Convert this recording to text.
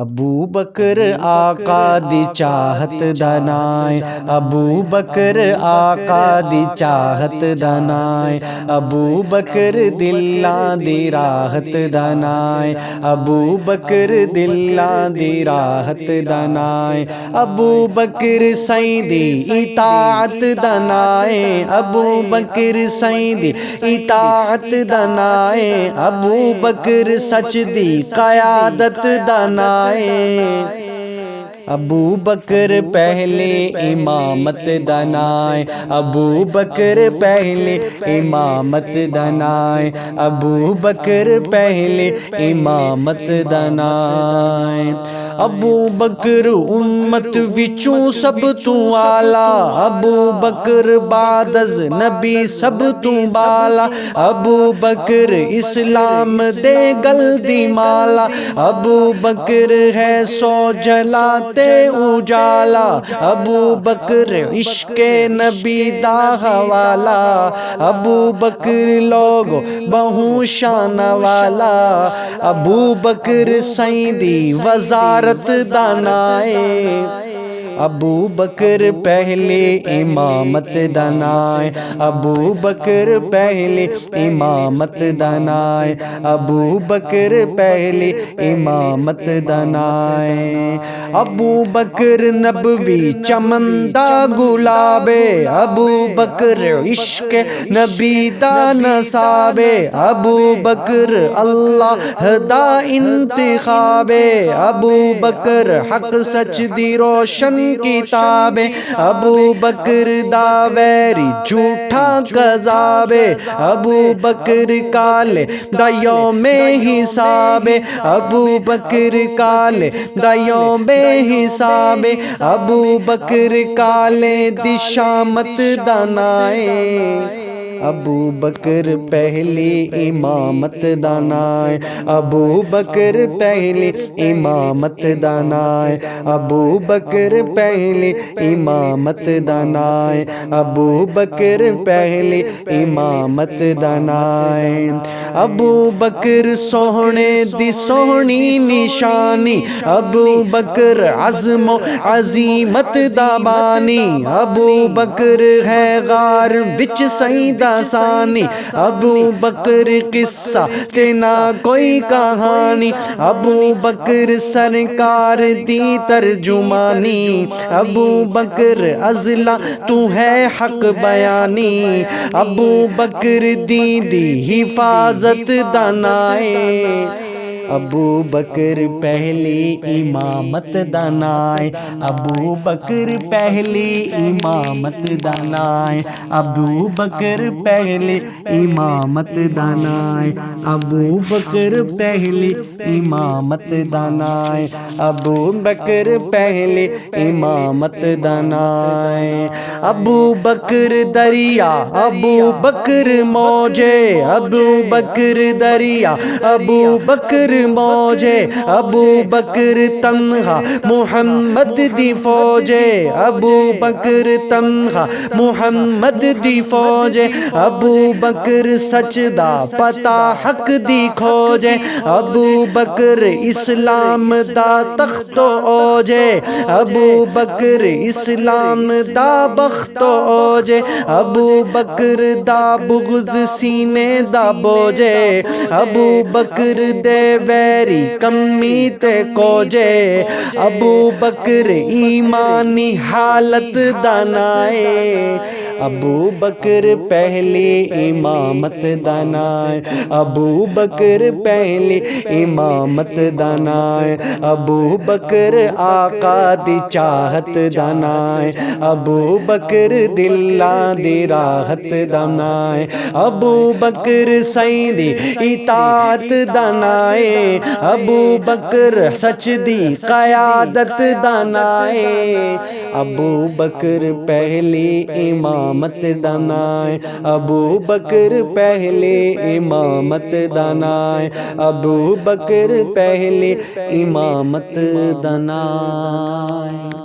ابو بکر آقا دی چاہت دنائے، ابو بکر آقا دی چاہت دنائے، ابو بکر دلاں دی راحت دنائے، ابو بکر دلاں دی راحت دنائے، ابو بکر سائیں دی اطاعت دنائے، ابو بکر سائیں دی اطاعت دنائے، ابو بکر سچ دی قیادت دنائے، ابو بکر پہلے امامت دنائے، ابو بکر پہلے امامت دنائے، ابو بکر پہلے امامت دنائے، ابو بکر امت وچوں سب تو آلہ، ابو بکر بعد از نبی سب تو بالا، ابو بکر اسلام دے گل دی مالا، ابو بکر ہے سو جلاتے اجالا، ابو بکر عشق نبی دا حوالہ، ابو بکر لوگ بہو شان والا، ابو بکر سائیں دی وزارت دانائے، ابو بکر پہلے امامت دنائے، ابو بکر پہلے امامت دنائے، ابو بکر پہلے امامت دنائے، ابو بکر نبوی چمندہ گلابے، ابو بکر عشق نبی دا نصابے، ابو بکر اللہ دا انتخابے، ابو بکر حق سچ دی روشن کتاب، ابو بکر دا ویری جھوٹا قذاب، ابو بکر کالے دا یوم حساب، ابو بکر کالے دا یوم حساب، ابو بکر کالے دی شامت دنائے، ابو بکر پہلی امامت دانائے، ابو بکر پہلی امامت دانائے، ابو بکر پہلی امامت دانائے، ابو بکر پہلی امامت دانائے، ابو بکر سوہنے دی سوہنی نشانی، ابو بکر عزم و عزیمت دا بانی، ابو بکر ہے غار وچ سیدہ ثانی، ابو بکر قصہ تے نہ کوئی کہانی، ابو بکر سرکار دی ترجمانی، ابو بکر ازلا تو ہے حق بیانی، ابو بکر دین دی حفاظت دانائے، ابو بکر پہلی امامت دانائے، ابو بکر پہلی امامت دانائے، ابو بکر پہلی امامت دانائے، ابو بکر پہلی امامت دانائے، ابو بکر پہلی امامت دانائے، ابو بکر دریا ابو بکر موجے، ابو بکر دریا ابو بکر موجے، ابو بکر تنہا محمد دی فوجے، ابو بکر تنہا محمد دی فوجے، ابو بکر سچ دا پتا حق دی کھوجے، ابو بکر اسلام دا تخت و اوجے، ابو بکر اسلام دا بخت و اوجے، ابو بکر دا بغض سینے دا بوجے، ابو بکر دے ویری کمی تے کوجے، ابو بکر ایمانی حالت دانائے، ابو بکر پہلی امامت دانائے، ابو بکر پہلی امامت دانائے، ابو بکر آقا دی چاہت دانائے، ابو بکر دلاں دی راحت دانائے، ابو بکر سائیں دی اطاعت دانائے، ابو بکر سچ دی قیادت دانائے، ابو بکر پہلی امامت دانائے، ابو بکر پہلی امامت دانائے، ابو بکر پہلی امامت دانائے۔